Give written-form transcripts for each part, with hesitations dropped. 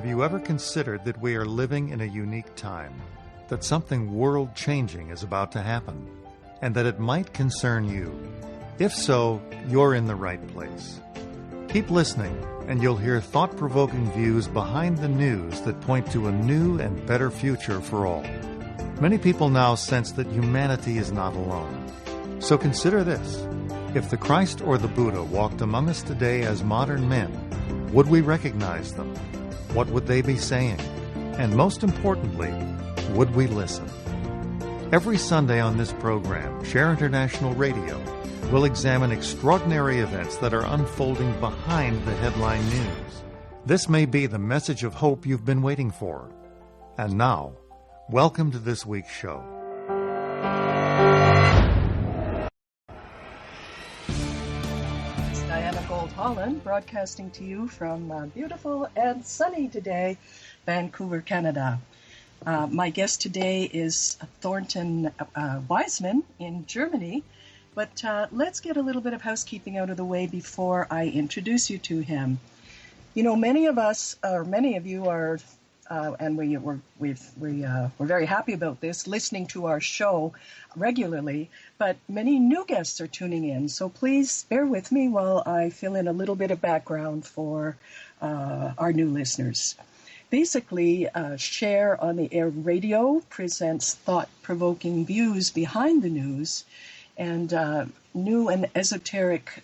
Have you ever considered that we are living in a unique time, that something world-changing is about to happen, and that it might concern you? If so, you're in the right place. Keep listening, and you'll hear thought-provoking views behind the news that point to a new and better future for all. Many people now sense that humanity is not alone. So consider this. If the Christ or the Buddha walked among us today as modern men, would we recognize them? What would they be saying? And most importantly, would we listen? Every Sunday on this program, Share International Radio, we'll examine extraordinary events that are unfolding behind the headline news. This may be the message of hope you've been waiting for. And now, welcome to this week's show. Holland, broadcasting to you from beautiful and sunny today, Vancouver, Canada. My guest today is Thorsten Wiesmann in Germany, but let's get a little bit of housekeeping out of the way before I introduce you to him. You know, many of us, or many of you are, and we're very happy about this, listening to our show regularly, but many new guests are tuning in. So please bear with me while I fill in a little bit of background for our new listeners. Basically, Share on the Air Radio presents thought-provoking views behind the news and new and esoteric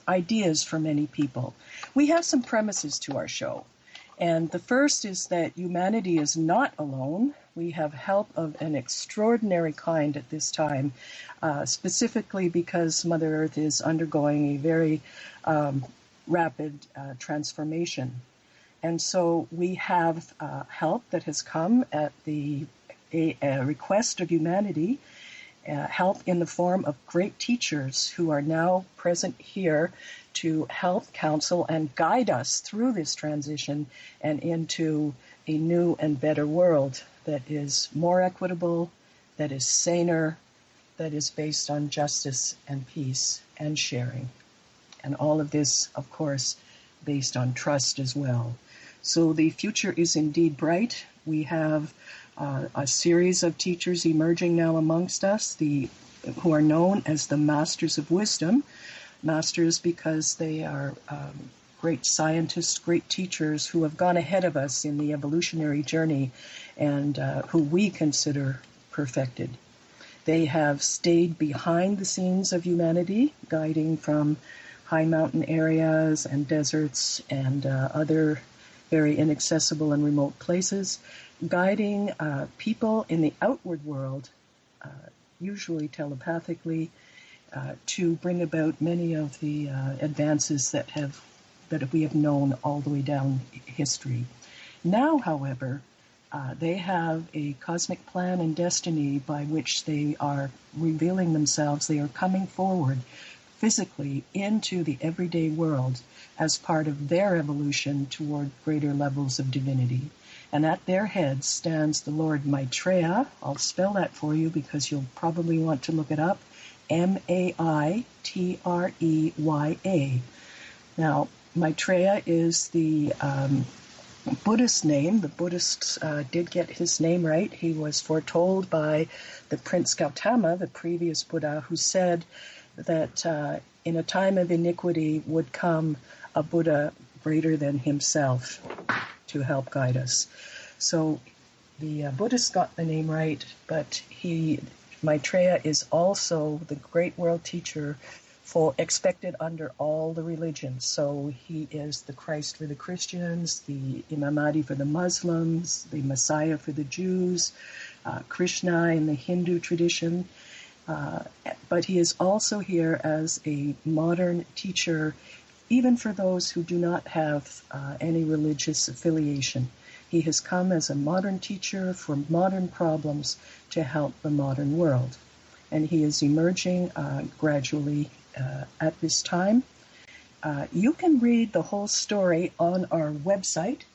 ideas for many people. We have some premises to our show. And the first is that humanity is not alone. We have help of an extraordinary kind at this time, specifically because Mother Earth is undergoing a very rapid transformation. And so we have help that has come at the request of humanity, help in the form of great teachers who are now present here to help, counsel, and guide us through this transition and into a new and better world that is more equitable, that is saner, that is based on justice and peace and sharing. And all of this, of course, based on trust as well. So the future is indeed bright. We have a series of teachers emerging now amongst us, who are known as the Masters of Wisdom. Masters because they are great scientists, great teachers who have gone ahead of us in the evolutionary journey and who we consider perfected. They have stayed behind the scenes of humanity, guiding from high mountain areas and deserts and other very inaccessible and remote places, guiding people in the outward world, usually telepathically, to bring about many of the advances that we have known all the way down history. Now, however, they have a cosmic plan and destiny by which they are revealing themselves. They are coming forward physically into the everyday world as part of their evolution toward greater levels of divinity. And at their head stands the Lord Maitreya. I'll spell that for you because you'll probably want to look it up. Maitreya. Now, Maitreya is the Buddhist name. The Buddhists did get his name right. He was foretold by the Prince Gautama, the previous Buddha, who said that in a time of iniquity would come a Buddha greater than himself to help guide us. So the Buddhists got the name right, but Maitreya is also the great world teacher expected under all the religions. So he is the Christ for the Christians, the Imam Mahdi for the Muslims, the Messiah for the Jews, Krishna in the Hindu tradition. But he is also here as a modern teacher, even for those who do not have any religious affiliation. He has come as a modern teacher for modern problems to help the modern world. And he is emerging gradually at this time. You can read the whole story on our website.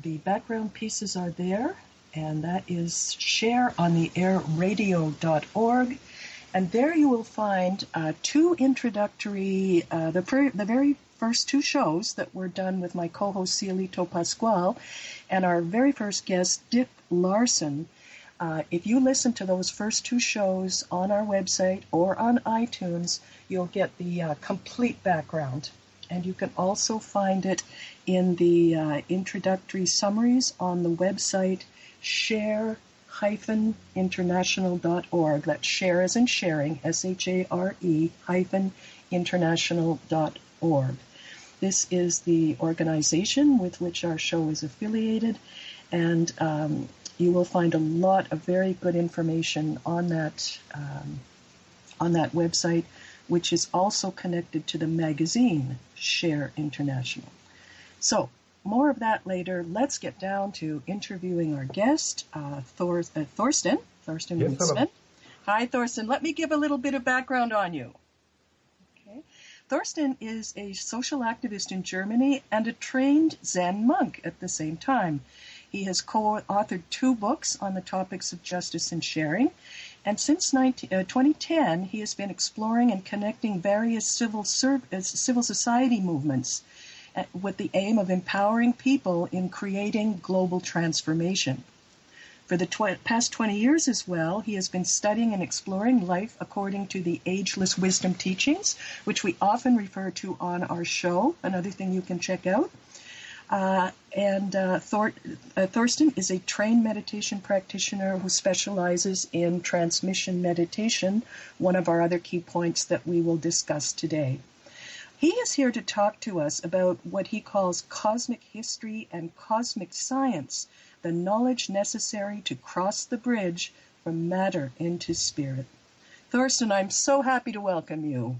The background pieces are there, and that is shareontheairradio.org. And there you will find two introductory, the very first two shows that were done with my co-host Cielito Pascual and our very first guest, Dick Larson. If you listen to those first two shows on our website or on iTunes, you'll get the complete background. And you can also find it in the introductory summaries on the website share-international.org. That's share as in sharing, share-international.org. This is the organization with which our show is affiliated, and you will find a lot of very good information on that website, which is also connected to the magazine Share International. So, more of that later. Let's get down to interviewing our guest, Thorsten Wiesmann. Hi, Thorsten. Let me give a little bit of background on you. Okay. Thorsten is a social activist in Germany and a trained Zen monk at the same time. He has co-authored 2 books on the topics of justice and sharing, and since 2010, he has been exploring and connecting various civil society movements with the aim of empowering people in creating global transformation. For the past 20 years as well, he has been studying and exploring life according to the ageless wisdom teachings, which we often refer to on our show, another thing you can check out. Thorsten is a trained meditation practitioner who specializes in transmission meditation, one of our other key points that we will discuss today. He is here to talk to us about what he calls cosmic history and cosmic science, the knowledge necessary to cross the bridge from matter into spirit. Thorsten, I'm so happy to welcome you.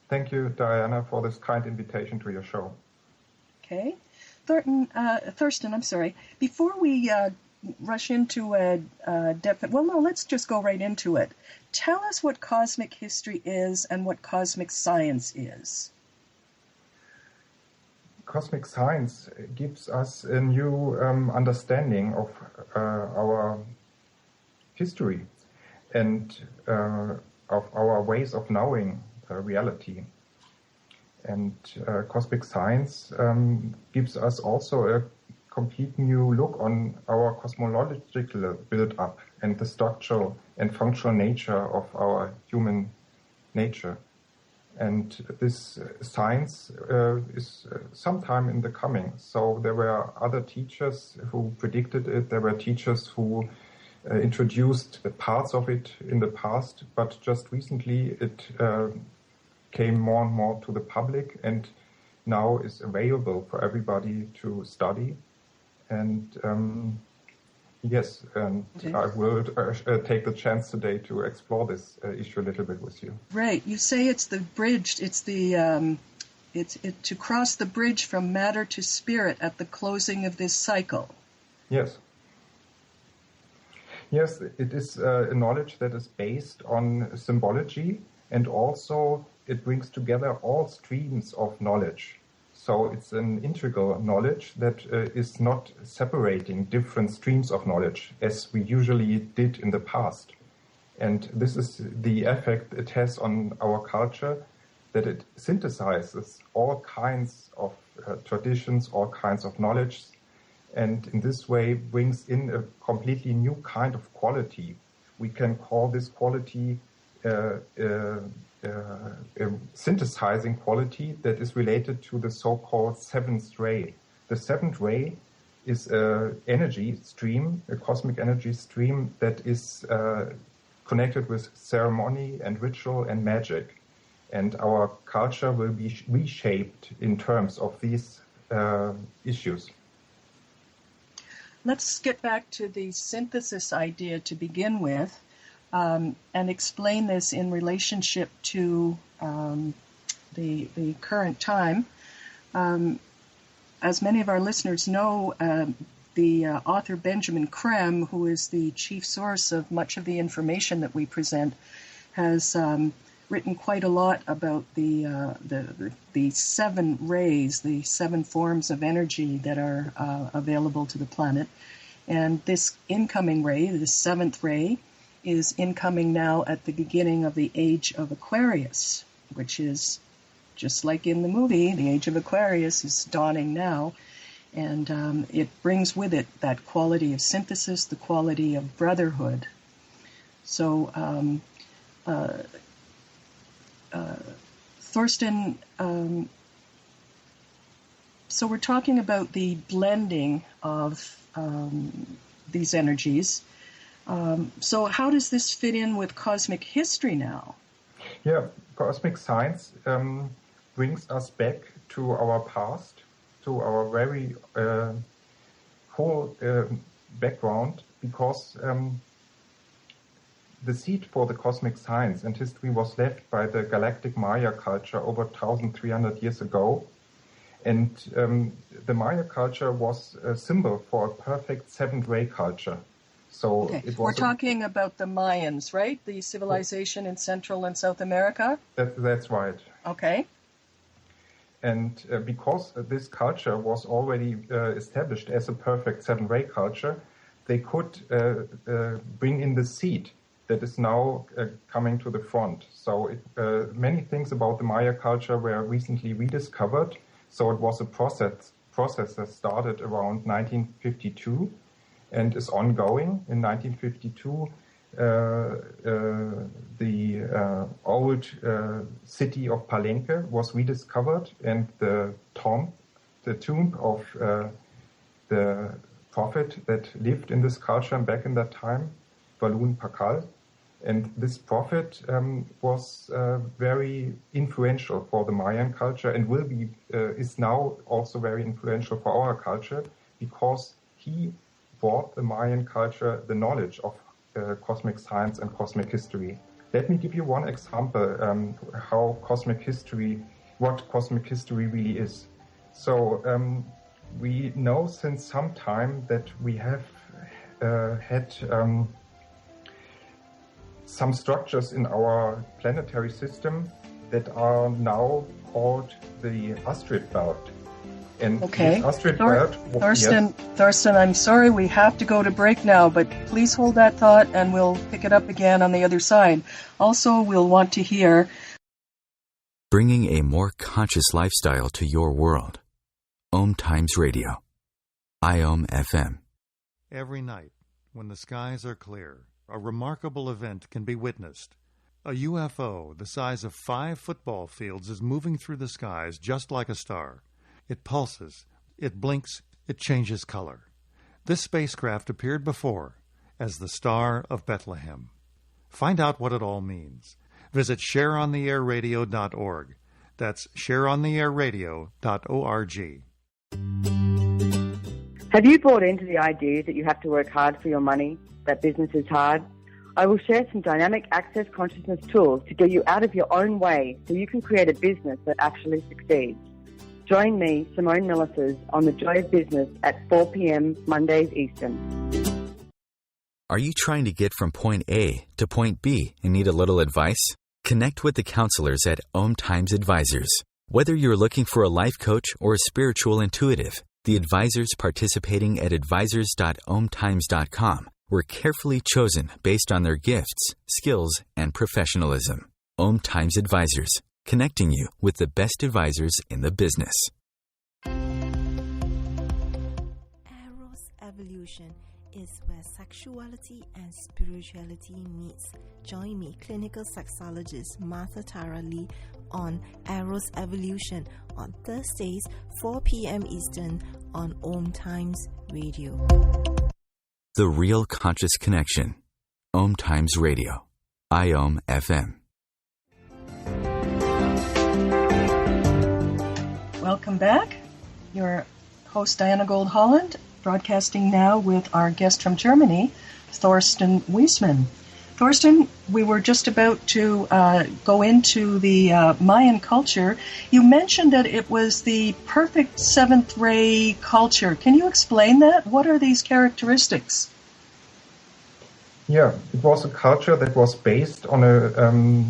Thank you, Diana, for this kind invitation to your show. Okay. Thorsten, I'm sorry. Before we rush into a definite... Well, no, let's just go right into it. Tell us what cosmic history is and what cosmic science is. Cosmic science gives us a new understanding of our history and of our ways of knowing reality. And cosmic science gives us also a complete new look on our cosmological build-up and the structural and functional nature of our human nature. And this science is sometime in the coming. So there were other teachers who predicted it. There were teachers who introduced parts of it in the past, but just recently it came more and more to the public and now is available for everybody to study. And yes, and okay. I will take the chance today to explore this issue a little bit with you. Right. You say it's the bridge. It's the to cross the bridge from matter to spirit at the closing of this cycle. Yes. Yes, it is a knowledge that is based on symbology, and also it brings together all streams of knowledge. So it's an integral knowledge that is not separating different streams of knowledge as we usually did in the past. And this is the effect it has on our culture, that it synthesizes all kinds of traditions, all kinds of knowledge, and in this way brings in a completely new kind of quality. We can call this quality a synthesizing quality that is related to the so-called seventh ray. The seventh ray is an energy stream, a cosmic energy stream that is connected with ceremony and ritual and magic. And our culture will be reshaped in terms of these issues. Let's get back to the synthesis idea to begin with. And explain this in relationship to the current time. As many of our listeners know, the author Benjamin Creme, who is the chief source of much of the information that we present, has written quite a lot about the 7 rays, the 7 forms of energy that are available to the planet. And this incoming ray, the 7th ray, is incoming now at the beginning of the Age of Aquarius, which is just like in the movie, the Age of Aquarius is dawning now, and it brings with it that quality of synthesis, the quality of brotherhood. So, Thorsten, so we're talking about the blending of these energies. So how does this fit in with cosmic history now? Yeah, cosmic science brings us back to our past, to our very whole background, because the seed for the cosmic science and history was left by the galactic Maya culture over 1,300 years ago. And the Maya culture was a symbol for a perfect seventh-ray culture. So okay. it was We're talking about the Mayans, right? The civilization in Central and South America? That's right. Okay. And because this culture was already established as a perfect seven-ray culture, they could bring in the seed that is now coming to the front. So many things about the Maya culture were recently rediscovered. So it was a process that started around 1952 and is ongoing. In 1952, the old city of Palenque was rediscovered, and the tomb of the prophet that lived in this culture back in that time, Balun Pakal. And this prophet was very influential for the Mayan culture, and is now also very influential for our culture, because he brought the Mayan culture the knowledge of cosmic science and cosmic history. Let me give you one example what cosmic history really is. So we know since some time that we have had some structures in our planetary system that are now called the asteroid belt. And okay. this asteroid belt... Thorsten, I'm sorry, we have to go to break now, but please hold that thought and we'll pick it up again on the other side. Also, we'll want to hear... Bringing a more conscious lifestyle to your world. OMTimes Radio. IOM FM. Every night, when the skies are clear, a remarkable event can be witnessed. A UFO the size of 5 football fields is moving through the skies just like a star. It pulses, it blinks, it changes color. This spacecraft appeared before as the Star of Bethlehem. Find out what it all means. Visit shareontheairradio.org. That's shareontheairradio.org. Have you bought into the idea that you have to work hard for your money, that business is hard? I will share some dynamic access consciousness tools to get you out of your own way so you can create a business that actually succeeds. Join me, Simone Millisers, on The Joy of Business at 4 p.m. Mondays Eastern. Are you trying to get from point A to point B and need a little advice? Connect with the counselors at OMTimes Advisors. Whether you're looking for a life coach or a spiritual intuitive, the advisors participating at advisors.omtimes.com were carefully chosen based on their gifts, skills, and professionalism. OMTimes Advisors, connecting you with the best advisors in the business. Eros Evolution is where sexuality and spirituality meets. Join me, clinical sexologist Martha Tara Lee, on Eros Evolution on Thursdays, 4 p.m. Eastern on OMTimes Radio. The Real Conscious Connection. OMTimes Radio. IOM FM. Welcome back. Your host, Diana Gold Holland, broadcasting now with our guest from Germany, Thorsten Wiesmann. Thorsten, we were just about to go into the Mayan culture. You mentioned that it was the perfect seventh ray culture. Can you explain that? What are these characteristics? Yeah, it was a culture that was based on a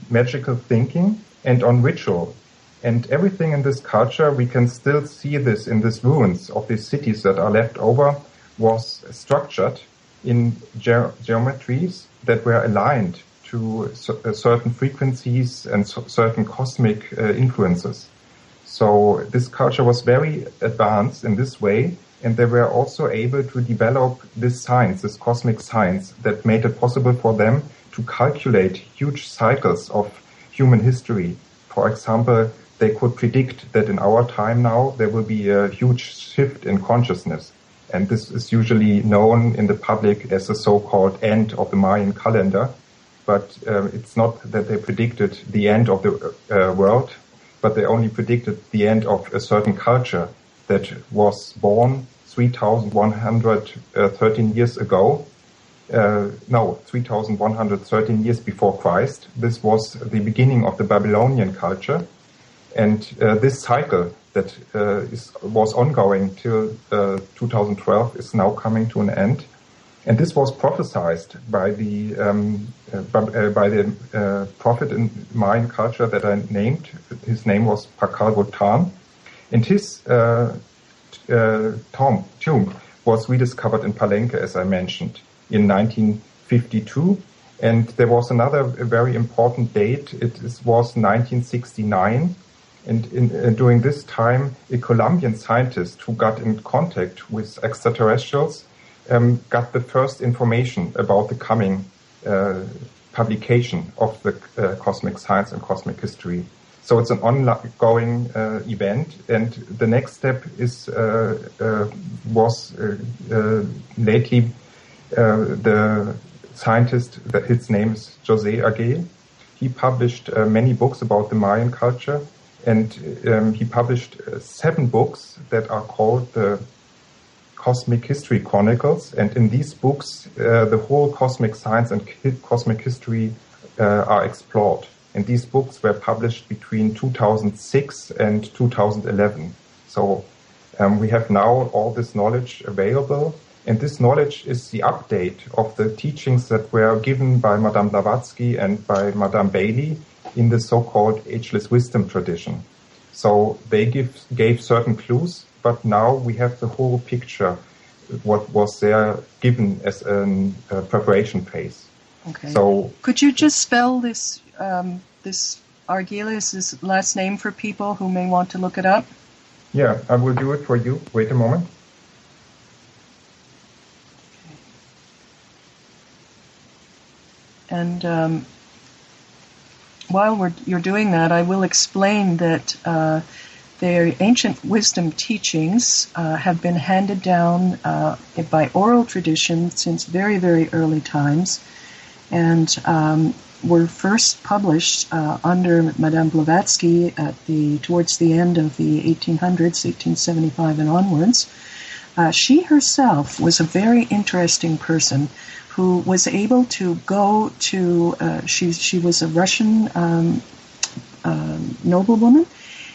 magical thinking and on ritual. And everything in this culture, we can still see this in these ruins of these cities that are left over, was structured in geometries that were aligned to certain frequencies and certain cosmic influences. So this culture was very advanced in this way, and they were also able to develop this science, this cosmic science, that made it possible for them to calculate huge cycles of human history. For example, they could predict that in our time now there will be a huge shift in consciousness. And this is usually known in the public as the so-called end of the Mayan calendar. But it's not that they predicted the end of the world, but they only predicted the end of a certain culture that was born 3,113 years ago. 3,113 years before Christ. This was the beginning of the Babylonian culture. And this cycle that was ongoing till 2012 is now coming to an end. And this was prophesied by the prophet in Mayan culture that I named. His name was Pakal Votan. And his tomb was rediscovered in Palenque, as I mentioned, in 1952. And there was another very important date. It was 1969. And during this time, a Colombian scientist who got in contact with extraterrestrials got the first information about the coming publication of the cosmic science and cosmic history. So it's an ongoing event, and the next step was lately the scientist, his name is José Agué. He published many books about the Mayan culture, and he published 7 books that are called the Cosmic History Chronicles. And in these books, the whole cosmic science and cosmic history are explored. And these books were published between 2006 and 2011. So we have now all this knowledge available. And this knowledge is the update of the teachings that were given by Madame Blavatsky and by Madame Bailey in the so-called ageless wisdom tradition. So they gave certain clues, but now we have the whole picture, what was there given as a preparation phase. Okay. So could you just spell this Argelis' last name for people who may want to look it up? Yeah, I will do it for you. Wait a moment. And while you're doing that, I will explain that their ancient wisdom teachings have been handed down by oral tradition since very, very early times, and were first published under Madame Blavatsky towards the end of the 1800s, 1875 and onwards. She herself was a very interesting person who was able to go to, she was a Russian noblewoman,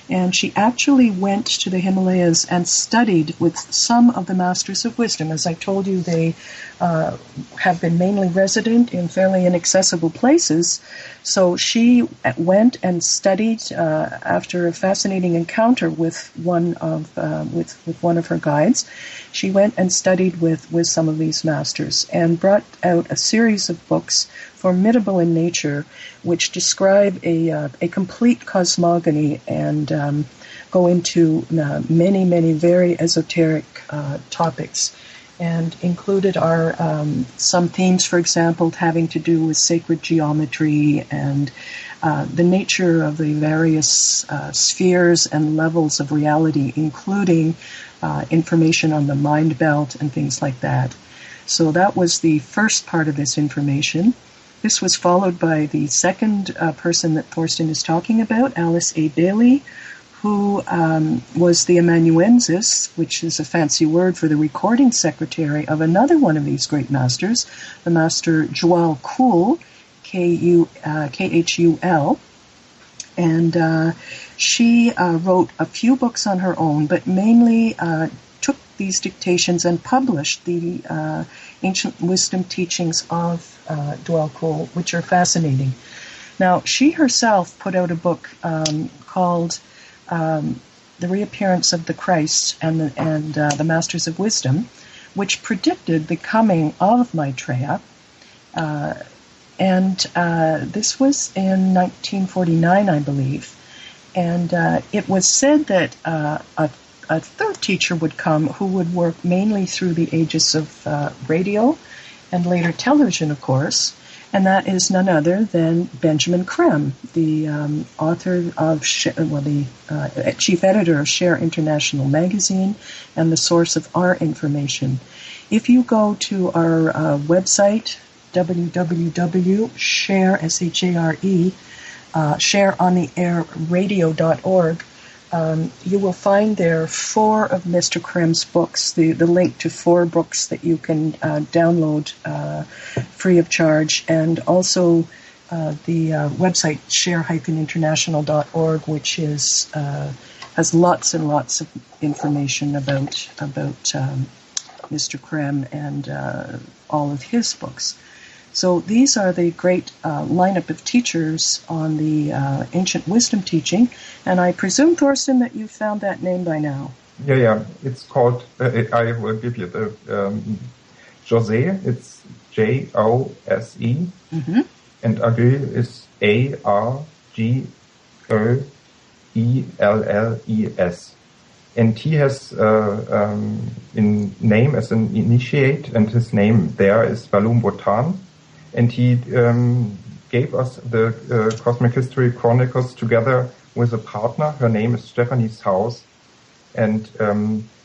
and she actually went to the Himalayas and studied with some of the Masters of Wisdom. As I told you, they have been mainly resident in fairly inaccessible places. So she went and studied after a fascinating encounter with one of her guides. She went and studied with some of these masters and brought out a series of books, formidable in nature, which describe a complete cosmogony and go into many, many very esoteric topics, and included are some themes, for example, having to do with sacred geometry and the nature of the various spheres and levels of reality, including information on the mind belt and things like that. So that was the first part of this information. This was followed by the second person that Thorsten is talking about, Alice A. Bailey, who was the amanuensis, which is a fancy word for the recording secretary of another one of these great masters, the master Djwhal Khul, Khul. And she wrote a few books on her own, but mainly took these dictations and published the ancient wisdom teachings of Djwhal Khul, which are fascinating. Now, she herself put out a book called The Reappearance of the Christ and the Masters of Wisdom, which predicted the coming of Maitreya And this was in 1949, I believe. And it was said that a third teacher would come who would work mainly through the ages of radio and later television, of course. And that is none other than Benjamin Creme, the author of, the chief editor of Share International magazine and the source of our information. If you go to our website, www.share, S-H-A-R-E, shareontheairradio.org, you will find there 4 of Mr. Creme's books, the link to 4 books that you can download free of charge, and also the website share-international.org, which is has lots and lots of information about Mr. Creme and all of his books. So these are the great lineup of teachers on the ancient wisdom teaching, and I presume, Thorsten, that you found that name by now. Yeah. It's called, I will give you the Jose, it's J-O-S-E, and Agil is A-R-G-O-E-L-L-E-S. And he has in name as an initiate, and his name there is Balum Botan. And he gave us the Cosmic History Chronicles together with a partner. Her name is Stephanie House. And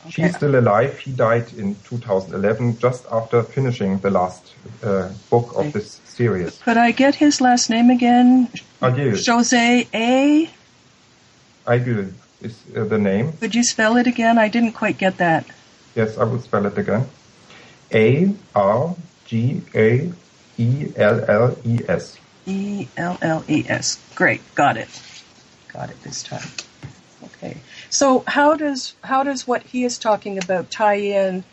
she's still alive. He died in 2011, just after finishing the last book of this series. Could I get his last name again? Agil. Jose A? Agil is the name. Could you spell it again? I didn't quite get that. Yes, I will spell it again. A-R-G-A E-L-L-E-S. E-L-L-E-S. Great, got it this time. Okay, so how does what he is talking about tie in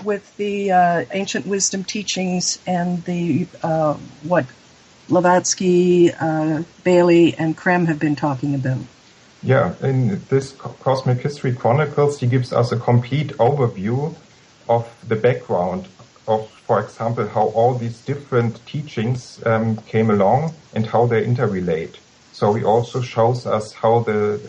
with the ancient wisdom teachings and the what Blavatsky, Bailey, and Creme have been talking about? Yeah, in this Cosmic History Chronicles, he gives us a complete overview of the background of, for example, how all these different teachings came along and how they interrelate. So he also shows us how the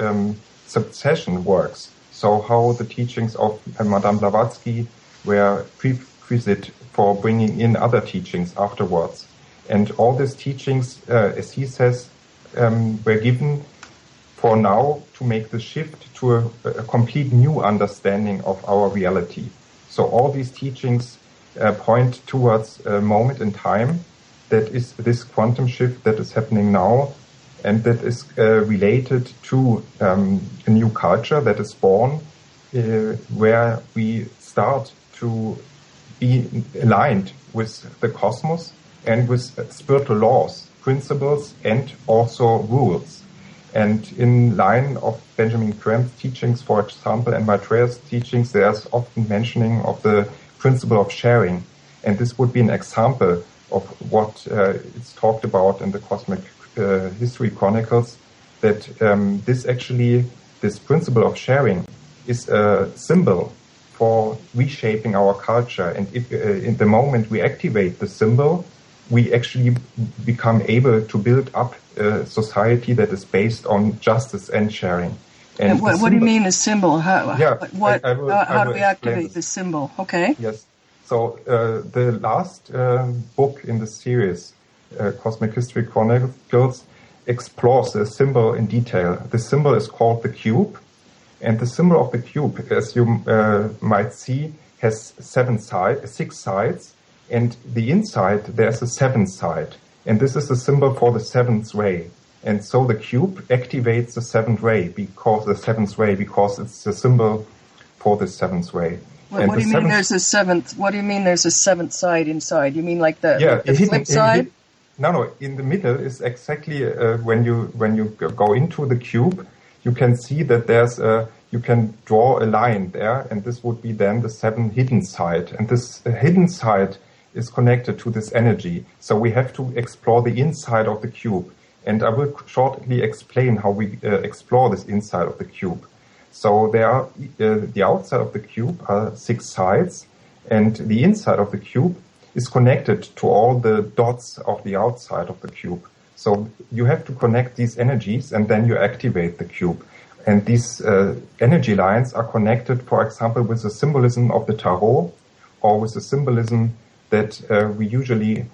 succession works. So how the teachings of Madame Blavatsky were prerequisite for bringing in other teachings afterwards. And all these teachings, as he says, were given for now to make the shift to a complete new understanding of our reality. So all these teachings point towards a moment in time that is this quantum shift that is happening now, and that is related to a new culture that is born, where we start to be aligned with the cosmos and with spiritual laws, principles, and also rules. And in line of Benjamin Creme's teachings, for example, and Maitreya's teachings, there's often mentioning of the principle of sharing. And this would be an example of what is talked about in the Cosmic History Chronicles, that this principle of sharing is a symbol for reshaping our culture. And if in the moment we activate the symbol, we actually become able to build up a society that is based on justice and sharing. And what do you mean a symbol? How do we activate this. the symbol? Okay. Yes. So the last book in the series, Cosmic History Chronicles, explores the symbol in detail. The symbol is called the cube. And the symbol of the cube, as you might see, has 6 sides. And the inside, there's a 7th side. And this is the symbol for the 7th ray. And so the cube activates the 7th ray because it's the symbol for the 7th ray. What do you mean there's a 7th? What do you mean there's a 7th side inside? You mean like the flip side? No. In the middle is exactly when you go into the cube, you can see that you can draw a line there, and this would be then the 7th hidden side. And this hidden side is connected to this energy. So we have to explore the inside of the cube. And I will shortly explain how we explore this inside of the cube. So there are the outside of the cube are 6 sides, and the inside of the cube is connected to all the dots of the outside of the cube. So you have to connect these energies and then you activate the cube. And these energy lines are connected, for example, with the symbolism of the tarot or with the symbolism that we usually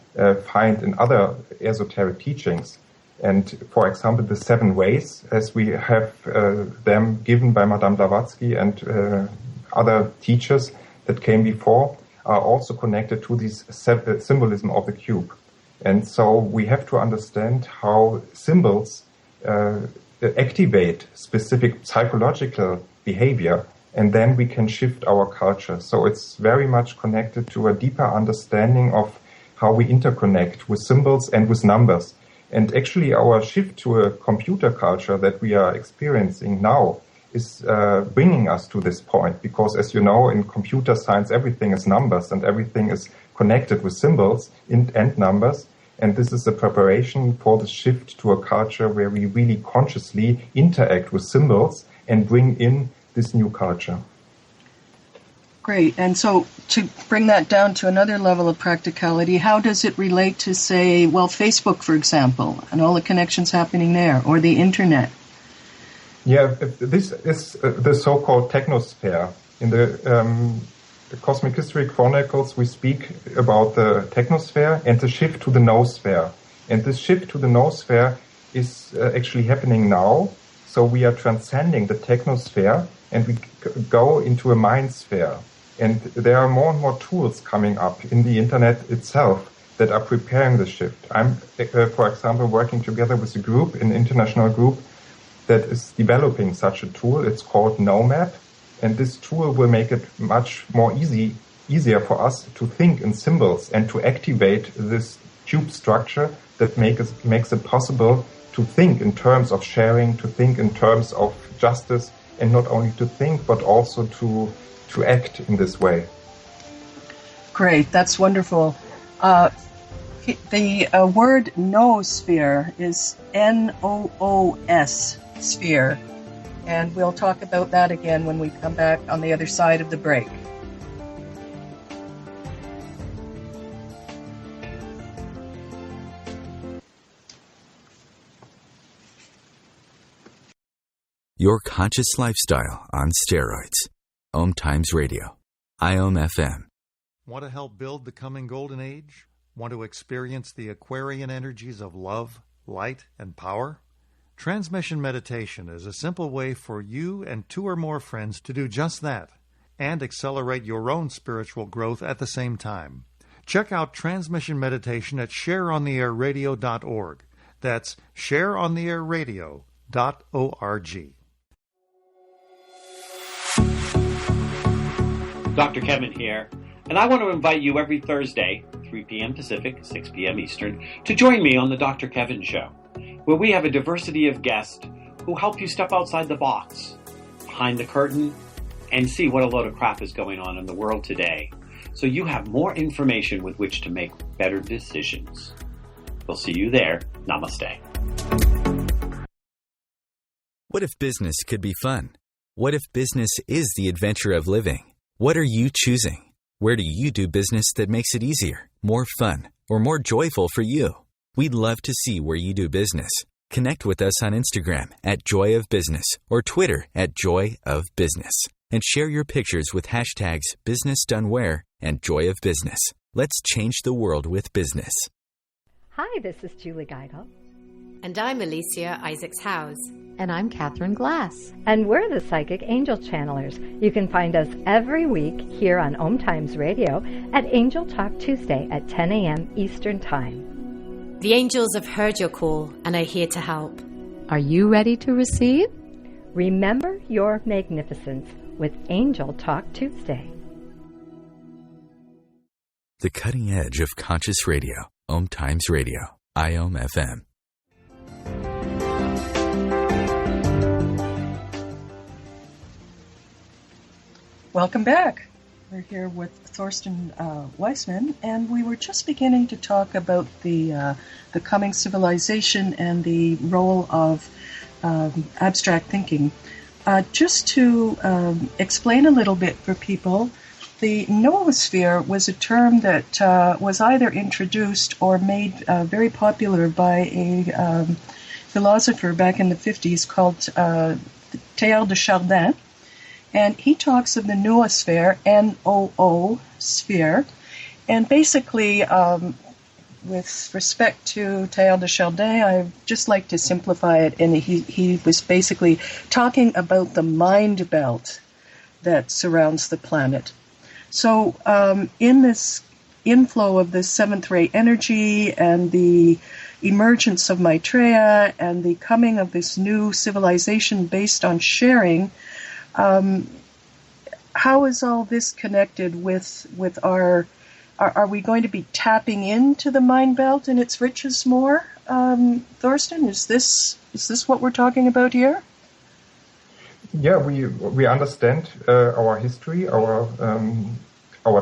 find in other esoteric teachings. And, for example, the 7 ways, as we have them given by Madame Blavatsky and other teachers that came before, are also connected to this symbolism of the cube. And so we have to understand how symbols activate specific psychological behavior, and then we can shift our culture. So it's very much connected to a deeper understanding of how we interconnect with symbols and with numbers. And actually our shift to a computer culture that we are experiencing now is bringing us to this point, because as you know, in computer science, everything is numbers and everything is connected with symbols and numbers. And this is a preparation for the shift to a culture where we really consciously interact with symbols and bring in this new culture. Great. And so to bring that down to another level of practicality, how does it relate to, say, well, Facebook, for example, and all the connections happening there, or the Internet? Yeah, this is the so-called technosphere. In the Cosmic History Chronicles, we speak about the technosphere and the shift to the noosphere. And this shift to the noosphere is actually happening now. So we are transcending the technosphere and we go into a mind sphere. And there are more and more tools coming up in the internet itself that are preparing the shift. I'm, for example, working together with a group, an international group, that is developing such a tool. It's called NoMap. And this tool will make it much more easier for us to think in symbols and to activate this cube structure that makes it possible to think in terms of sharing, to think in terms of justice, and not only to think, but also to act in this way. Great, that's wonderful. The word noosphere is N-O-O-S, sphere. And we'll talk about that again when we come back on the other side of the break. Your conscious lifestyle on steroids. OMTimes Radio. IOM FM. Want to help build the coming golden age? Want to experience the Aquarian energies of love, light, and power? Transmission meditation is a simple way for you and 2 or more friends to do just that and accelerate your own spiritual growth at the same time. Check out transmission meditation at shareontheairradio.org. That's shareontheairradio.org. Dr. Kevin here, and I want to invite you every Thursday, 3 p.m. Pacific, 6 p.m. Eastern, to join me on the Dr. Kevin Show, where we have a diversity of guests who help you step outside the box, behind the curtain, and see what a load of crap is going on in the world today, so you have more information with which to make better decisions. We'll see you there. Namaste. What if business could be fun? What if business is the adventure of living? What are you choosing? Where do you do business that makes it easier, more fun, or more joyful for you? We'd love to see where you do business. Connect with us on Instagram at Joy of Business or Twitter at Joy of Business, and share your pictures with hashtags BusinessDoneWhere and Joy of Business. Let's change the world with business. Hi, this is Julie Geigel. And I'm Alicia Isaacs-Howes. And I'm Catherine Glass. And we're the Psychic Angel Channelers. You can find us every week here on OMTimes Radio at Angel Talk Tuesday at 10 a.m. Eastern Time. The angels have heard your call and are here to help. Are you ready to receive? Remember your magnificence with Angel Talk Tuesday. The cutting edge of conscious radio. OMTimes Radio. IOM FM. Welcome back. We're here with Thorsten Wiesmann, and we were just beginning to talk about the coming civilization and the role of abstract thinking. Just to explain a little bit for people, the noosphere was a term that was either introduced or made very popular by a philosopher back in the 50s called Teilhard de Chardin. And he talks of the noosphere, N-O-O sphere. And basically, with respect to Teilhard de Chardin, I just like to simplify it. And he was basically talking about the mind belt that surrounds the planet. So in this inflow of this seventh ray energy and the emergence of Maitreya and the coming of this new civilization based on sharing, how is all this connected with our... Are we going to be tapping into the mind belt and its riches more, Thorsten? Is this what we're talking about here? Yeah, we understand our history, our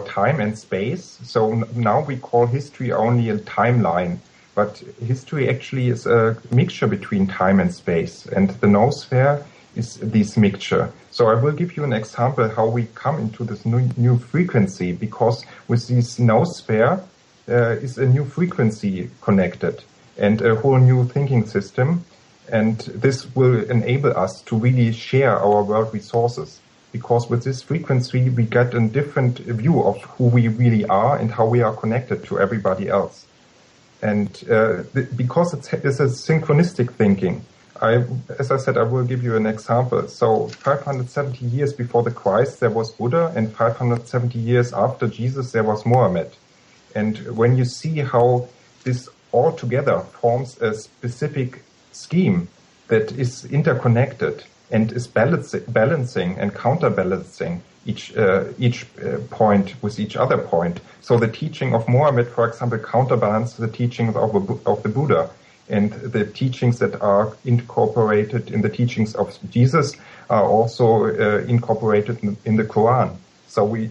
time and space. So now we call history only a timeline, but history actually is a mixture between time and space, and the noosphere is this mixture. So I will give you an example how we come into this new frequency, because with this noosphere is a new frequency connected and a whole new thinking system. And this will enable us to really share our world resources, because with this frequency we get a different view of who we really are and how we are connected to everybody else. And because it's a synchronistic thinking, as I said, I will give you an example. So 570 years before the Christ, there was Buddha, and 570 years after Jesus, there was Mohammed. And when you see how this all together forms a specific scheme that is interconnected and is balancing and counterbalancing each point with each other point. So the teaching of Mohammed, for example, counterbalances the teachings of the Buddha. And the teachings that are incorporated in the teachings of Jesus are also incorporated in the Quran. So we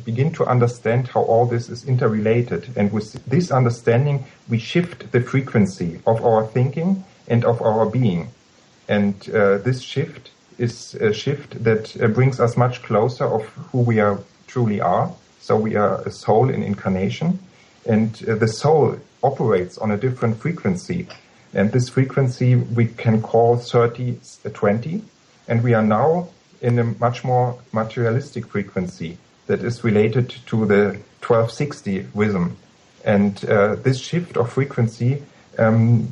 begin to understand how all this is interrelated. And with this understanding, we shift the frequency of our thinking and of our being. And this shift is a shift that brings us much closer of who we are truly are. So we are a soul in incarnation. And the soul operates on a different frequency. And this frequency we can call 30-20. And we are now in a much more materialistic frequency that is related to the 1260 rhythm. And this shift of frequency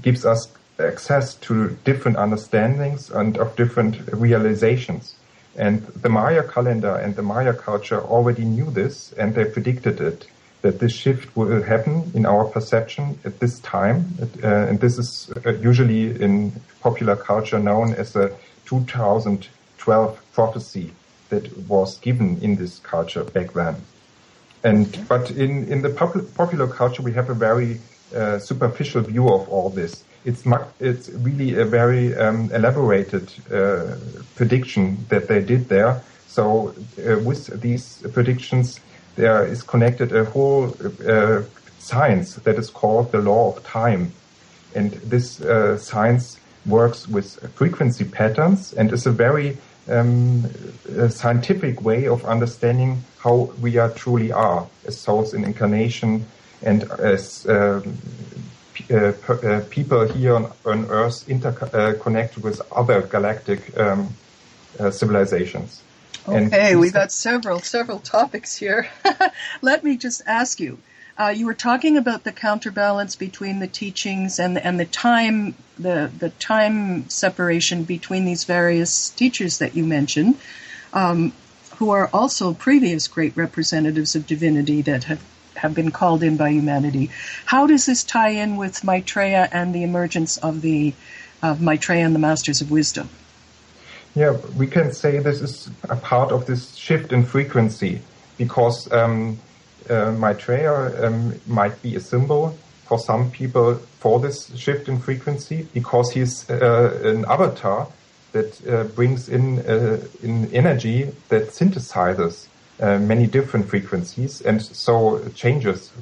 gives us access to different understandings and of different realizations. And the Maya calendar and the Maya culture already knew this, and they predicted it, that this shift will happen in our perception at this time. And this is usually in popular culture known as the 2012 prophecy that was given in this culture back then. But in the popular culture, we have a very superficial view of all this. It's really a very elaborated prediction that they did there. So with these predictions, there is connected a whole science that is called the law of time. And this science works with frequency patterns and is a very scientific way of understanding how we are truly are as souls in incarnation and as people here on Earth interconnected with other galactic civilizations. Okay, we've got several topics here. Let me just ask you. You were talking about the counterbalance between the teachings and the time separation between these various teachers that you mentioned, who are also previous great representatives of divinity that have been called in by humanity. How does this tie in with Maitreya and the emergence of Maitreya and the Masters of Wisdom? Yeah, we can say this is a part of this shift in frequency, because Maitreya might be a symbol for some people for this shift in frequency, because he's an avatar that brings in energy that synthesizes many different frequencies, and so changes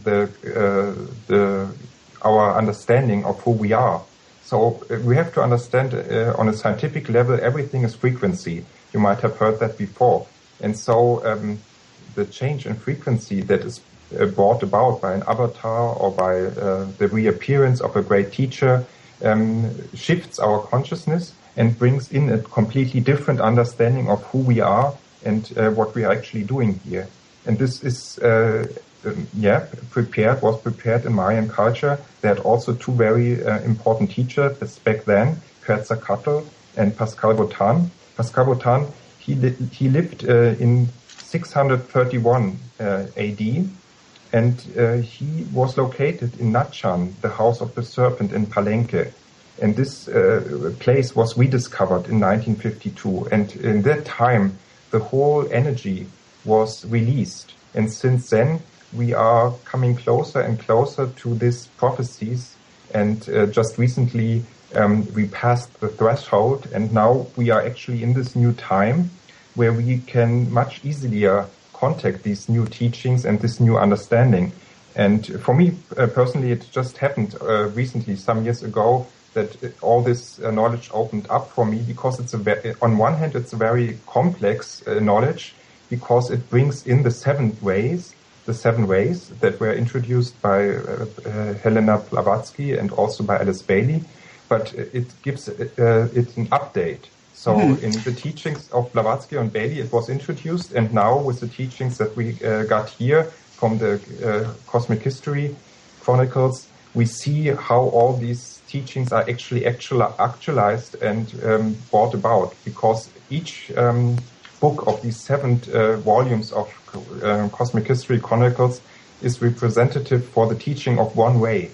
our understanding of who we are. So we have to understand on a scientific level, everything is frequency. You might have heard that before. And so the change in frequency that is brought about by an avatar or by the reappearance of a great teacher shifts our consciousness and brings in a completely different understanding of who we are and what we are actually doing here. And this is was prepared in Mayan culture. They had also two very important teachers back then, Quetzalcoatl and Pascal Botan. Pascal Botan, he lived in 631 AD, and he was located in Natchan, the House of the Serpent in Palenque. And this place was rediscovered in 1952. And in that time, the whole energy was released. And since then, we are coming closer and closer to these prophecies. And just recently, we passed the threshold. And now we are actually in this new time where we can much easier contact these new teachings and this new understanding. And for me, personally, it just happened recently, some years ago, that all this knowledge opened up for me, because it's on one hand, it's a very complex knowledge, because it brings in the seven ways that were introduced by Helena Blavatsky and also by Alice Bailey, but it gives it an update. So in the teachings of Blavatsky and Bailey, it was introduced, and now with the teachings that we got here from the Cosmic History Chronicles, we see how all these teachings are actually actualized and brought about, because each book of these 7 volumes of Cosmic History Chronicles is representative for the teaching of one way.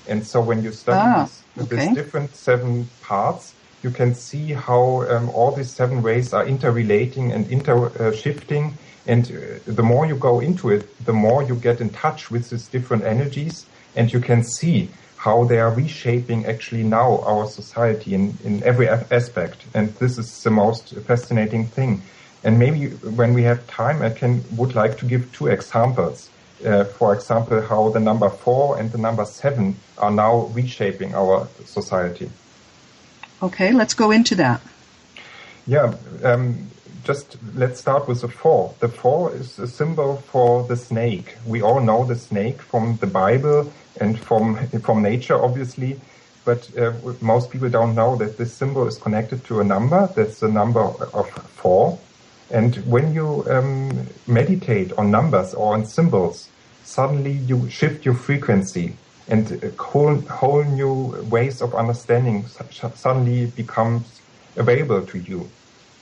And so when you study these different 7 parts, you can see how all these 7 ways are interrelating and shifting. And the more you go into it, the more you get in touch with these different energies, and you can see how they are reshaping actually now our society in every aspect. And this is the most fascinating thing. And maybe when we have time, I would like to give 2 examples. For example, how the number 4 and the number 7 are now reshaping our society. Okay, let's go into that. Yeah, just let's start with the 4. The 4 is a symbol for the snake. We all know the snake from the Bible and from nature, obviously, but most people don't know that this symbol is connected to a number. That's the number of 4. And when you meditate on numbers or on symbols, suddenly you shift your frequency, and whole new ways of understanding suddenly becomes available to you.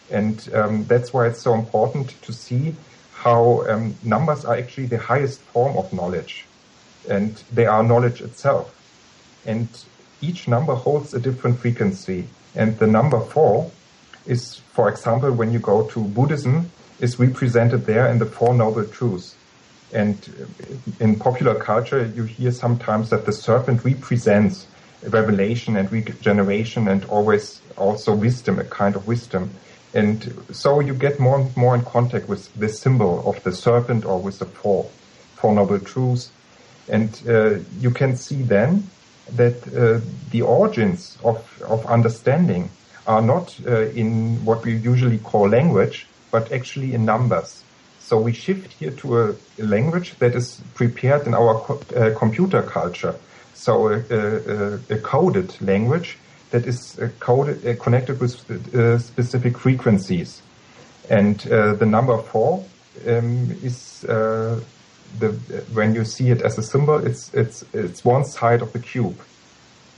And that's why it's so important to see how numbers are actually the highest form of knowledge, and they are knowledge itself. And each number holds a different frequency. And the number 4 is, for example, when you go to Buddhism, is represented there in the 4 Noble Truths. And in popular culture, you hear sometimes that the serpent represents revelation and regeneration and always also wisdom, a kind of wisdom. And so you get more and more in contact with this symbol of the serpent or with the 4 Noble Truths. And you can see then that the origins of understanding are not in what we usually call language, but actually in numbers. So we shift here to a language that is prepared in our computer culture. So a coded language that is connected with specific frequencies. And the number 4 is when you see it as a symbol, it's one side of the cube.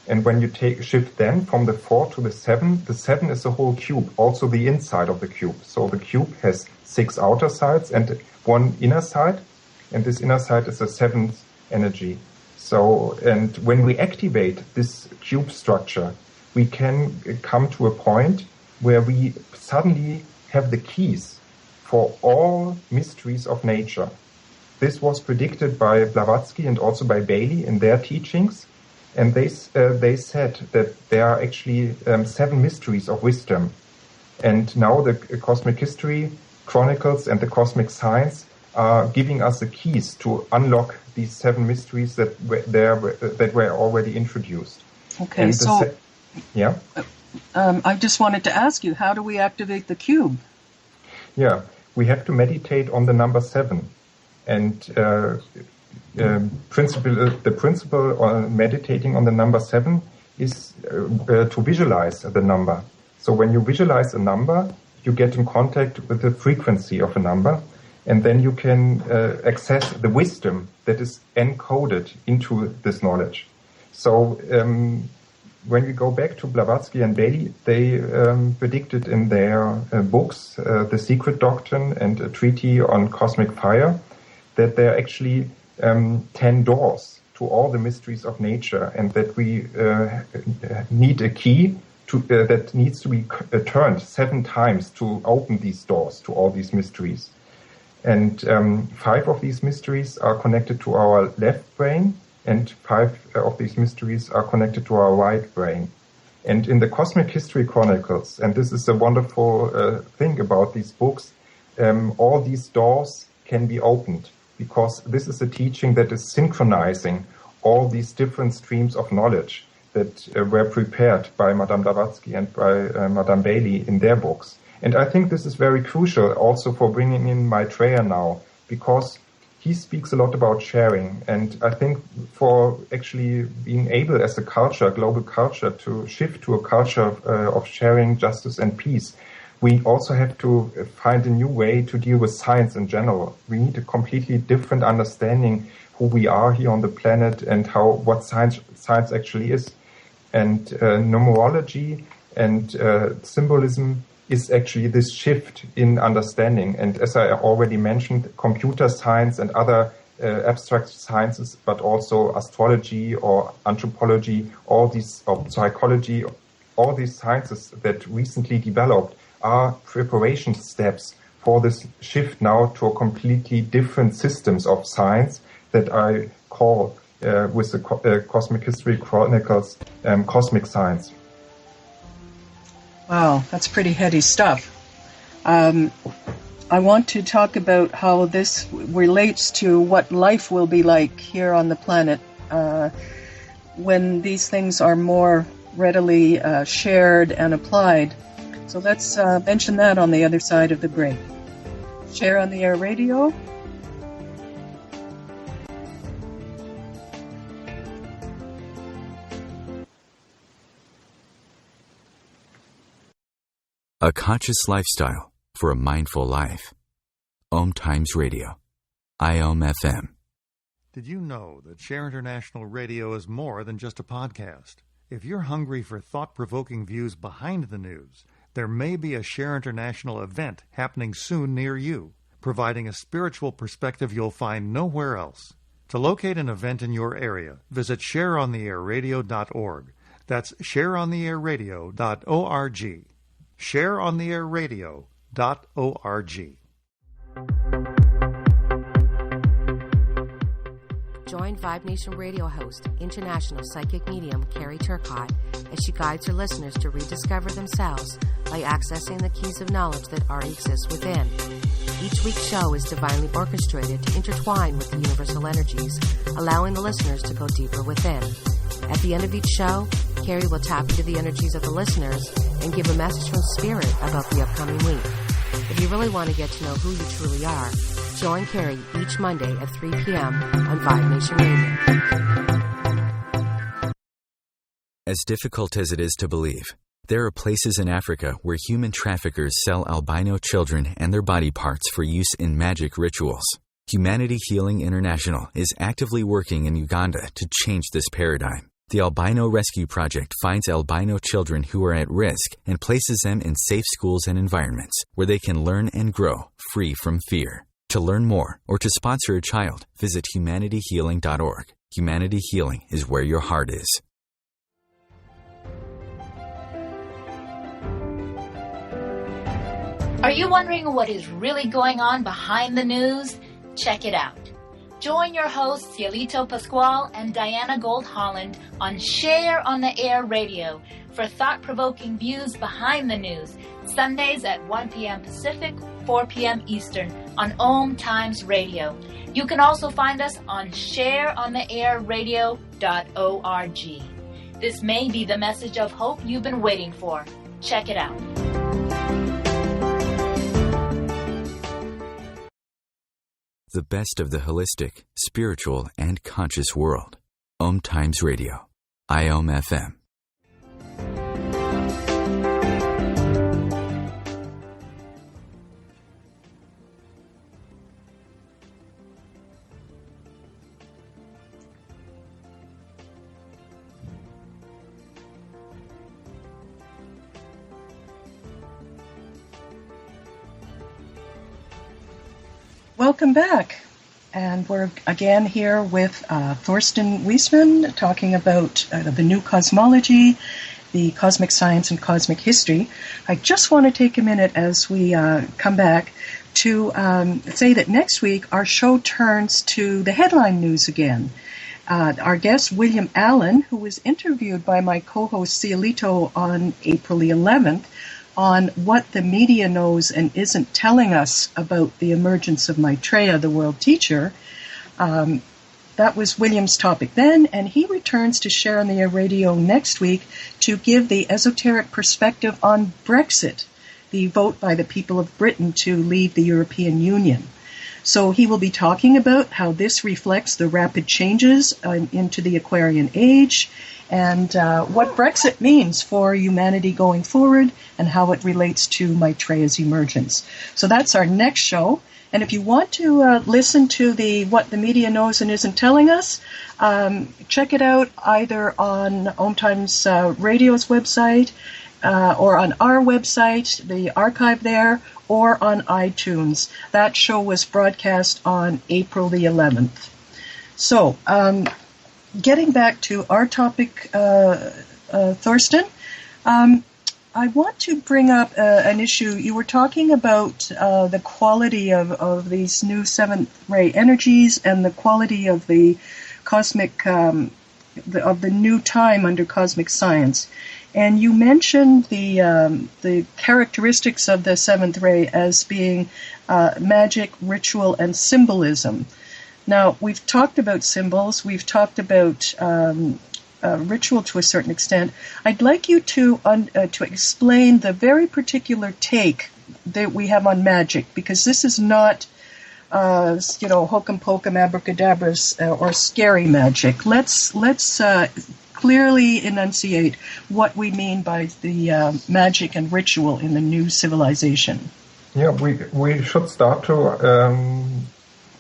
And when you shift then from the 4 to the 7 is the whole cube, also the inside of the cube. So the cube has 6 outer sides and 1 inner side, and this inner side is the 7th energy. So, and when we activate this cube structure, we can come to a point where we suddenly have the keys for all mysteries of nature. This was predicted by Blavatsky and also by Bailey in their teachings. And they said that there are actually 7 mysteries of wisdom. And now the Cosmic History Chronicles and the Cosmic Science are giving us the keys to unlock these 7 mysteries that were already introduced. Okay, and so yeah. I just wanted to ask you, how do we activate the cube? Yeah, we have to meditate on the number 7. And the principle on meditating on the number 7 is to visualize the number. So when you visualize a number, you get in contact with the frequency of a number, and then you can access the wisdom that is encoded into this knowledge. So when we go back to Blavatsky and Bailey, they predicted in their books, The Secret Doctrine and a Treatise on Cosmic Fire, that there are actually 10 doors to all the mysteries of nature, and that we need a key that needs to be turned 7 times to open these doors to all these mysteries. And 5 of these mysteries are connected to our left brain, and 5 of these mysteries are connected to our right brain. And in the Cosmic History Chronicles, and this is a wonderful thing about these books, all these doors can be opened, because this is a teaching that is synchronizing all these different streams of knowledge that were prepared by Madame Blavatsky and by Madame Bailey in their books. And I think this is very crucial also for bringing in Maitreya now, because he speaks a lot about sharing. And I think for actually being able as a culture, global culture, to shift to a culture of sharing, justice and peace, we also have to find a new way to deal with science in general. We need a completely different understanding who we are here on the planet and what science actually is. And numerology and symbolism is actually this shift in understanding. And as I already mentioned, computer science and other abstract sciences, but also astrology or anthropology, all these, or psychology, all these sciences that recently developed are preparation steps for this shift now to a completely different systems of science that I call with the Cosmic History Chronicles cosmic science. Wow, that's pretty heady stuff. I want to talk about how this relates to what life will be like here on the planet when these things are more readily shared and applied. So let's mention that on the other side of the break. Share on the Air Radio. A conscious lifestyle for a mindful life. OMTimes Radio. IOM FM. Did you know that Share International Radio is more than just a podcast? If you're hungry for thought-provoking views behind the news, there may be a Share International event happening soon near you, providing a spiritual perspective you'll find nowhere else. To locate an event in your area, visit shareontheairradio.org. That's shareontheairradio.org. shareontheairradio.org. Join Vibe Nation radio host, international psychic medium Carrie Turcotte, as she guides her listeners to rediscover themselves by accessing the keys of knowledge that already exist within. Each week's show is divinely orchestrated to intertwine with the universal energies, allowing the listeners to go deeper within. At the end of each show, Carrie will tap into the energies of the listeners and give a message from Spirit about the upcoming week. If you really want to get to know who you truly are, join Carrie each Monday at 3 p.m. on Vibe Nation Radio. As difficult as it is to believe, there are places in Africa where human traffickers sell albino children and their body parts for use in magic rituals. Humanity Healing International is actively working in Uganda to change this paradigm. The Albino Rescue Project finds albino children who are at risk and places them in safe schools and environments where they can learn and grow free from fear. To learn more or to sponsor a child, visit humanityhealing.org. Humanity Healing is where your heart is. Are you wondering what is really going on behind the news? Check it out. Join your hosts Cielito Pascual and Diana Gold-Holland on Share on the Air Radio for thought-provoking views behind the news, Sundays at 1 p.m. Pacific, 4 p.m. Eastern on OMTimes Radio. You can also find us on shareontheairradio.org. This may be the message of hope you've been waiting for. Check it out. the best of the holistic, spiritual, and conscious world. OMTimes Radio. IOM FM. Welcome back. And we're again here with Thorsten Wiesmann talking about the new cosmology, the cosmic science, and cosmic history. I just want to take a minute as we come back to say that next week our show turns to the headline news again. Our guest, William Allen, who was interviewed by my co-host Cielito on April the 11th, on what the media knows and isn't telling us about the emergence of Maitreya, the world teacher. That was William's topic then, and he returns to share on the radio next week to give the esoteric perspective on Brexit, the vote by the people of Britain to leave the European Union. So he will be talking about how this reflects the rapid changes into the Aquarian Age, and what Brexit means for humanity going forward and how it relates to Maitreya's emergence. So that's our next show. And if you want to listen to the what the media knows and isn't telling us, check it out either on OMTimes Radio's website or on our website, the archive there, or on iTunes. That show was broadcast on April the 11th. So, getting back to our topic, Thorsten, I want to bring up an issue. You were talking about the quality of these new seventh-ray energies and the quality of the cosmic, of the new time under cosmic science. And you mentioned the characteristics of the seventh ray as being magic, ritual, and symbolism. Now, we've talked about symbols, we've talked about ritual to a certain extent. I'd like you to explain the very particular take that we have on magic, because this is not, hokum pokum abracadabras or scary magic. Let's clearly enunciate what we mean by the magic and ritual in the new civilization. Yeah, we should start to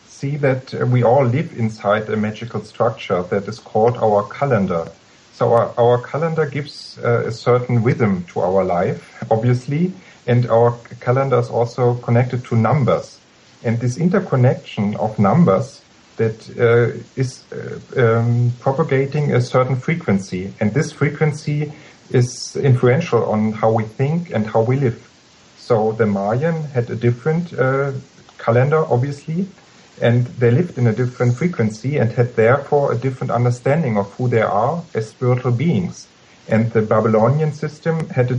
see that we all live inside a magical structure that is called our calendar. So our calendar gives a certain rhythm to our life, obviously, and our calendar is also connected to numbers. And this interconnection of numbers that is propagating a certain frequency, and this frequency is influential on how we think and how we live. So the Mayan had a different calendar, obviously, and they lived in a different frequency and had therefore a different understanding of who they are as spiritual beings. And the Babylonian system had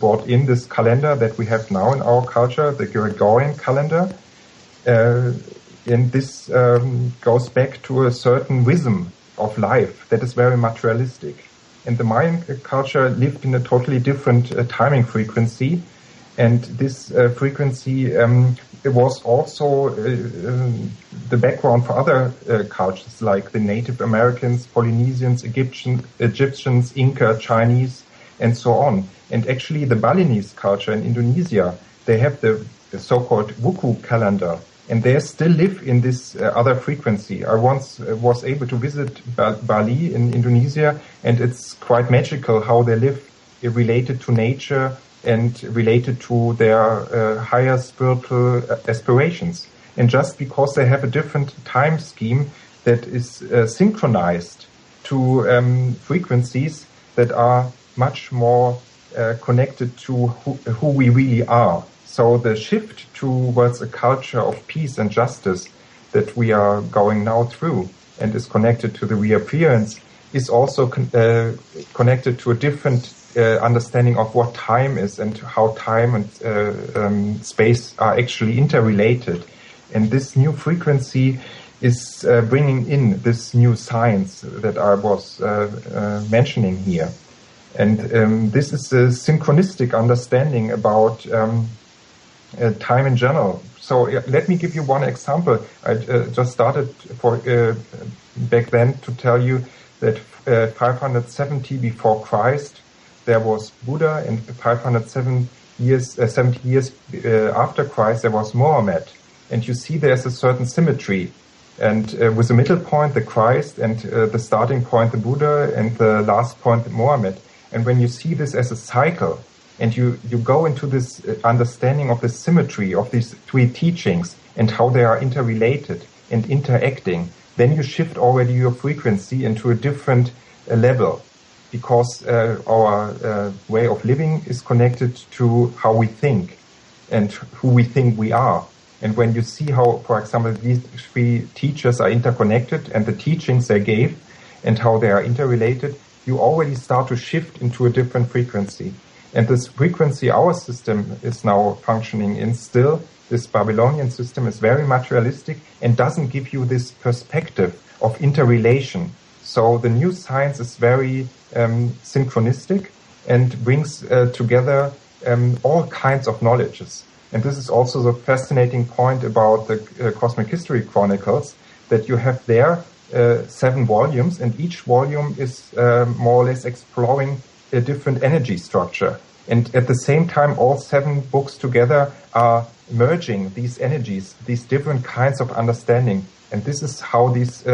brought in this calendar that we have now in our culture, the Gregorian calendar. And this goes back to a certain rhythm of life that is very materialistic. And the Mayan culture lived in a totally different timing frequency. And this frequency was also the background for other cultures like the Native Americans, Polynesians, Egyptians, Inca, Chinese, and so on. And actually the Balinese culture in Indonesia, they have the so-called Wuku calendar. And they still live in this other frequency. I once was able to visit Bali in Indonesia, and it's quite magical how they live related to nature and related to their higher spiritual aspirations. And just because they have a different time scheme that is synchronized to frequencies that are much more connected to who we really are. So the shift towards a culture of peace and justice that we are going now through and is connected to the reappearance is also connected to a different understanding of what time is and how time and space are actually interrelated. And this new frequency is bringing in this new science that I was mentioning here. And this is a synchronistic understanding about time in general. So let me give you one example. I just started back then to tell you that 570 before Christ there was Buddha, and 570 years after Christ there was Mohammed. And you see there's a certain symmetry. And with the middle point, the Christ, and the starting point, the Buddha, and the last point, Mohammed. And when you see this as a cycle, and you go into this understanding of the symmetry of these three teachings and how they are interrelated and interacting, then you shift already your frequency into a different level, because our way of living is connected to how we think and who we think we are. And when you see how, for example, these three teachers are interconnected and the teachings they gave and how they are interrelated, you already start to shift into a different frequency. And this frequency our system is now functioning in still, this Babylonian system, is very materialistic and doesn't give you this perspective of interrelation. So the new science is very synchronistic and brings together all kinds of knowledges. And this is also the fascinating point about the Cosmic History Chronicles, that you have there 7 volumes, and each volume is more or less exploring a different energy structure. And at the same time, all 7 books together are merging these energies, these different kinds of understanding. And this is how these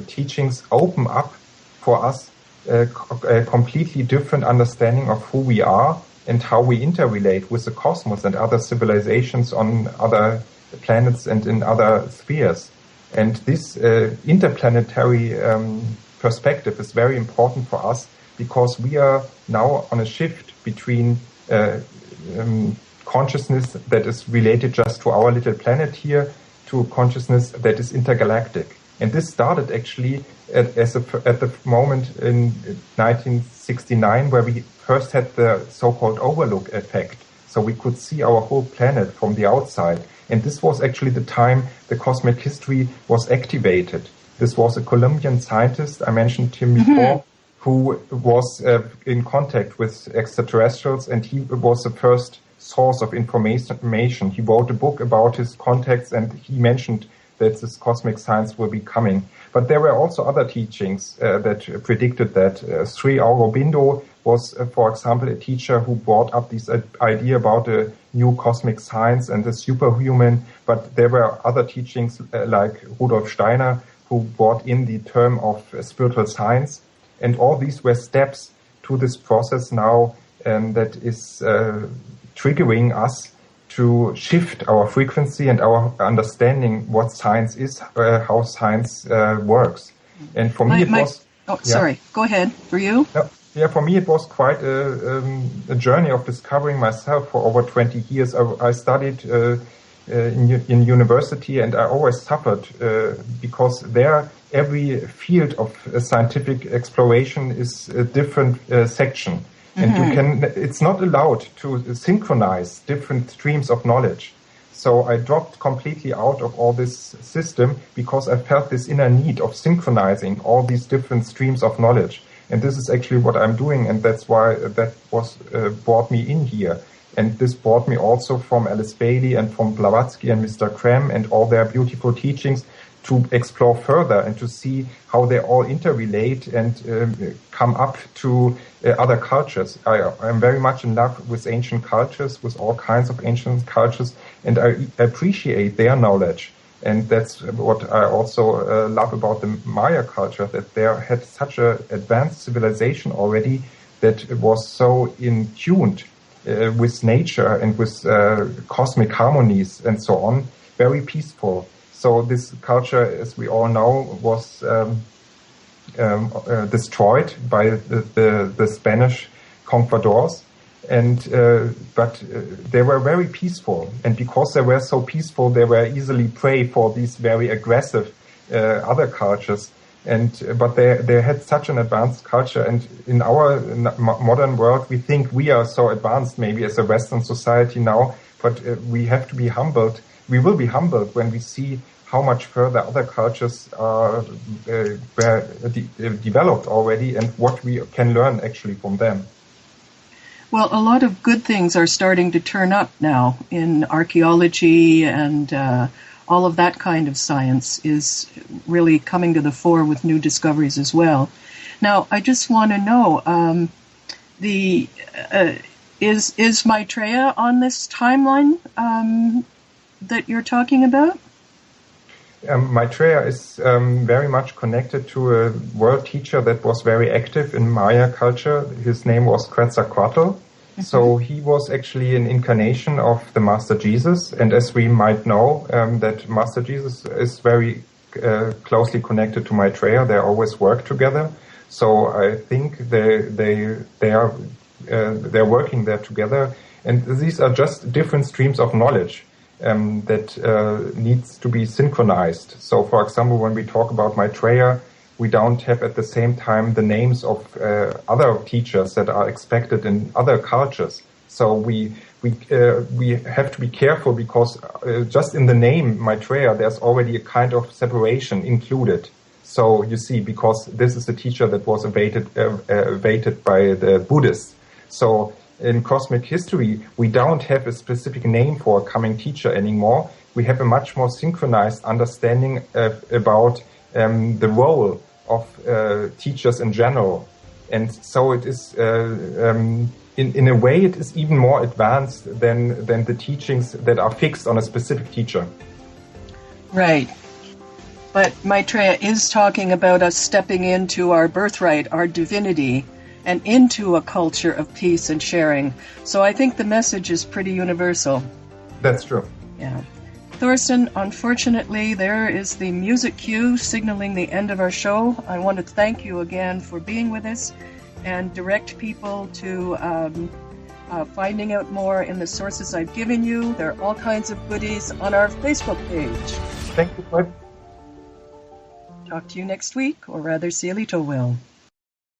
teachings open up for us a completely different understanding of who we are and how we interrelate with the cosmos and other civilizations on other planets and in other spheres. And this interplanetary perspective is very important for us, because we are now on a shift between consciousness that is related just to our little planet here to consciousness that is intergalactic. And this started actually at the moment in 1969, where we first had the so-called overlook effect. So we could see our whole planet from the outside. And this was actually the time the cosmic history was activated. This was a Colombian scientist, I mentioned him before, who was in contact with extraterrestrials, and he was the first source of information. He wrote a book about his contacts, and he mentioned that this cosmic science will be coming. But there were also other teachings that predicted that. Sri Aurobindo was, for example, a teacher who brought up this idea about a new cosmic science and the superhuman. But there were other teachings like Rudolf Steiner, who brought in the term of spiritual science. And all these were steps to this process now that is triggering us to shift our frequency and our understanding what science is, how science works. And for me, it was... Oh, sorry. Go ahead. For you? Yeah, for me, it was quite a journey of discovering myself for over 20 years. I studied in university, and I always suffered because there every field of scientific exploration is a different section. And it's not allowed to synchronize different streams of knowledge. So I dropped completely out of all this system because I felt this inner need of synchronizing all these different streams of knowledge. And this is actually what I'm doing, and that's why that was brought me in here. And this brought me also from Alice Bailey and from Blavatsky and Mr. Krem and all their beautiful teachings to explore further and to see how they all interrelate and come up to other cultures. I'm very much in love with ancient cultures, with all kinds of ancient cultures, and I appreciate their knowledge. And that's what I also love about the Maya culture, that they had such an advanced civilization already that was so in tuned with nature and with cosmic harmonies and so on, very peaceful. So this culture, as we all know, was destroyed by the Spanish conquistadors, but they were very peaceful. And because they were so peaceful, they were easily prey for these very aggressive other cultures. But they had such an advanced culture. And in our modern world, we think we are so advanced maybe as a Western society now, but we have to be humbled. We will be humbled when we see how much further other cultures were developed already and what we can learn actually from them. Well, a lot of good things are starting to turn up now in archaeology, and all of that kind of science is really coming to the fore with new discoveries as well. Now, I just want to know, is Maitreya on this timeline that you're talking about? Maitreya is very much connected to a world teacher that was very active in Maya culture. His name was Quetzalcoatl. Mm-hmm. So he was actually an incarnation of the Master Jesus. And as we might know, that Master Jesus is very closely connected to Maitreya. They always work together. So I think they're working there together. And these are just different streams of knowledge that needs to be synchronized. So, for example, when we talk about Maitreya, we don't have at the same time the names of other teachers that are expected in other cultures. So we have to be careful because just in the name Maitreya, there's already a kind of separation included. So you see, because this is the teacher that was awaited by the Buddhists. So in cosmic history, we don't have a specific name for a coming teacher anymore. We have a much more synchronized understanding about the role of teachers in general. And so it is, in a way, it is even more advanced than the teachings that are fixed on a specific teacher. Right. But Maitreya is talking about us stepping into our birthright, our divinity, and into a culture of peace and sharing. So I think the message is pretty universal. That's true. Yeah. Thorsten, unfortunately, there is the music cue signaling the end of our show. I want to thank you again for being with us and direct people to finding out more in the sources I've given you. There are all kinds of goodies on our Facebook page. Thank you, Fred. Talk to you next week, or rather, Cielito will.